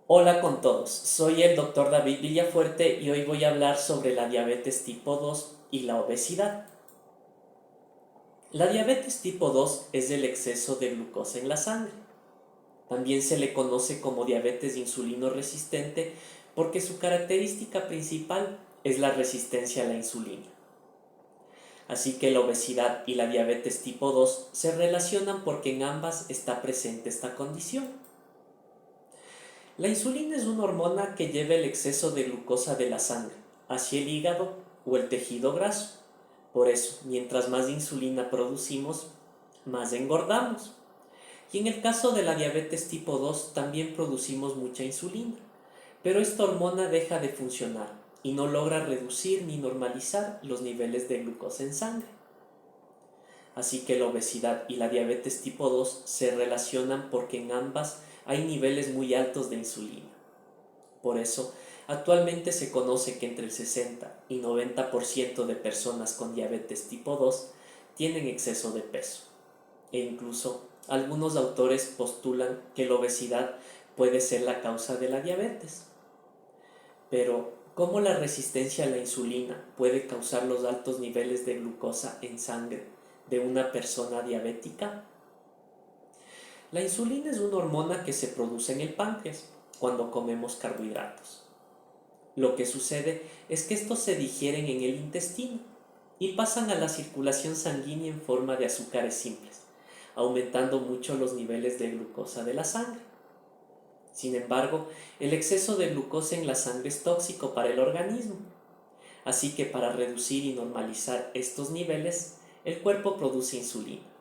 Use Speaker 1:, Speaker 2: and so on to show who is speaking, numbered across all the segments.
Speaker 1: Hola con todos, soy el doctor David Villafuerte y hoy voy a hablar sobre la diabetes tipo 2 y la obesidad. La diabetes tipo 2 es el exceso de glucosa en la sangre. También se le conoce como diabetes insulino resistente porque su característica principal es la resistencia a la insulina. Así que la obesidad y la diabetes tipo 2 se relacionan porque en ambas está presente esta condición. La insulina es una hormona que lleva el exceso de glucosa de la sangre hacia el hígado o el tejido graso. Por eso, mientras más insulina producimos, más engordamos. Y en el caso de la diabetes tipo 2 también producimos mucha insulina, pero esta hormona deja de funcionar y no logra reducir ni normalizar los niveles de glucosa en sangre. Así que la obesidad y la diabetes tipo 2 se relacionan porque en ambas hay niveles muy altos de insulina. Por eso, actualmente se conoce que entre el 60 y 90% de personas con diabetes tipo 2 tienen exceso de peso. E incluso algunos autores postulan que la obesidad puede ser la causa de la diabetes. Pero, ¿cómo la resistencia a la insulina puede causar los altos niveles de glucosa en sangre de una persona diabética? La insulina es una hormona que se produce en el páncreas cuando comemos carbohidratos. Lo que sucede es que estos se digieren en el intestino y pasan a la circulación sanguínea en forma de azúcares simples, aumentando mucho los niveles de glucosa de la sangre. Sin embargo, el exceso de glucosa en la sangre es tóxico para el organismo, así que para reducir y normalizar estos niveles, el cuerpo produce insulina.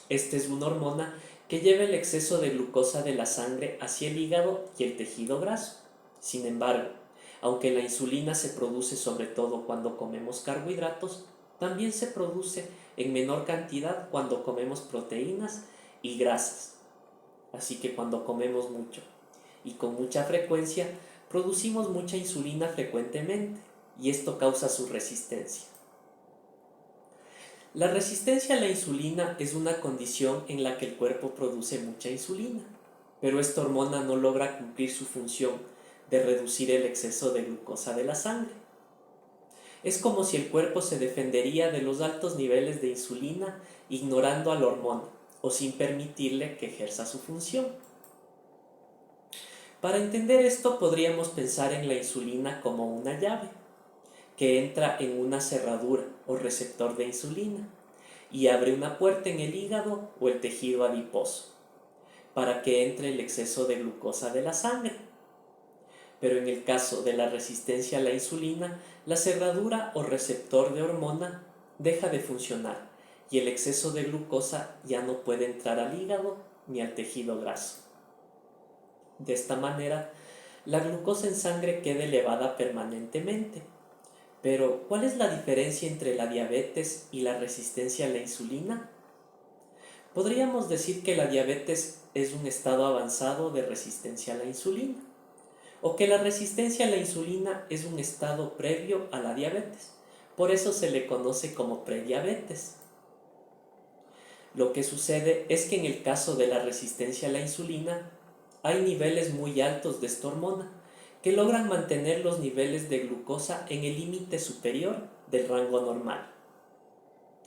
Speaker 1: Esta es una hormona que lleva el exceso de glucosa de la sangre hacia el hígado y el tejido graso. Sin embargo, aunque la insulina se produce sobre todo cuando comemos carbohidratos, también se produce en menor cantidad cuando comemos proteínas y grasas. Así que cuando comemos mucho y con mucha frecuencia, producimos mucha insulina frecuentemente y esto causa su resistencia. La resistencia a la insulina es una condición en la que el cuerpo produce mucha insulina, pero esta hormona no logra cumplir su función de reducir el exceso de glucosa de la sangre. Es como si el cuerpo se defendería de los altos niveles de insulina ignorando a la hormona o sin permitirle que ejerza su función. Para entender esto podríamos pensar en la insulina como una llave que entra en una cerradura o receptor de insulina y abre una puerta en el hígado o el tejido adiposo para que entre el exceso de glucosa de la sangre. Pero en el caso de la resistencia a la insulina, la cerradura o receptor de hormona deja de funcionar y el exceso de glucosa ya no puede entrar al hígado ni al tejido graso. De esta manera, la glucosa en sangre queda elevada permanentemente. Pero, ¿cuál es la diferencia entre la diabetes y la resistencia a la insulina? Podríamos decir que la diabetes es un estado avanzado de resistencia a la insulina, o que la resistencia a la insulina es un estado previo a la diabetes. Por eso se le conoce como prediabetes. Lo que sucede es que en el caso de la resistencia a la insulina, hay niveles muy altos de esta hormona que logran mantener los niveles de glucosa en el límite superior del rango normal.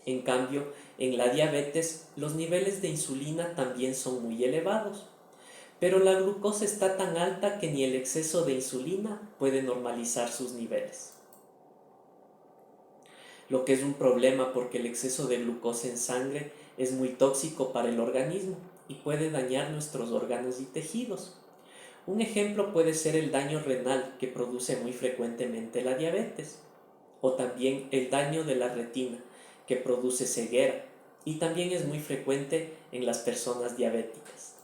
Speaker 1: En cambio, en la diabetes, los niveles de insulina también son muy elevados, pero la glucosa está tan alta que ni el exceso de insulina puede normalizar sus niveles. Lo que es un problema porque el exceso de glucosa en sangre es muy tóxico para el organismo y puede dañar nuestros órganos y tejidos. Un ejemplo puede ser el daño renal que produce muy frecuentemente la diabetes, o también el daño de la retina que produce ceguera y también es muy frecuente en las personas diabéticas.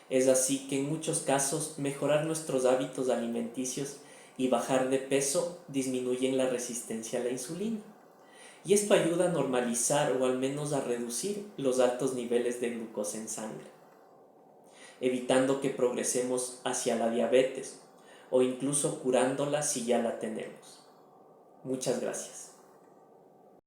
Speaker 1: Es así que en muchos casos mejorar nuestros hábitos alimenticios y bajar de peso disminuyen la resistencia a la insulina. Y esto ayuda a normalizar o al menos a reducir los altos niveles de glucosa en sangre, evitando que progresemos hacia la diabetes o incluso curándola si ya la tenemos. Muchas gracias.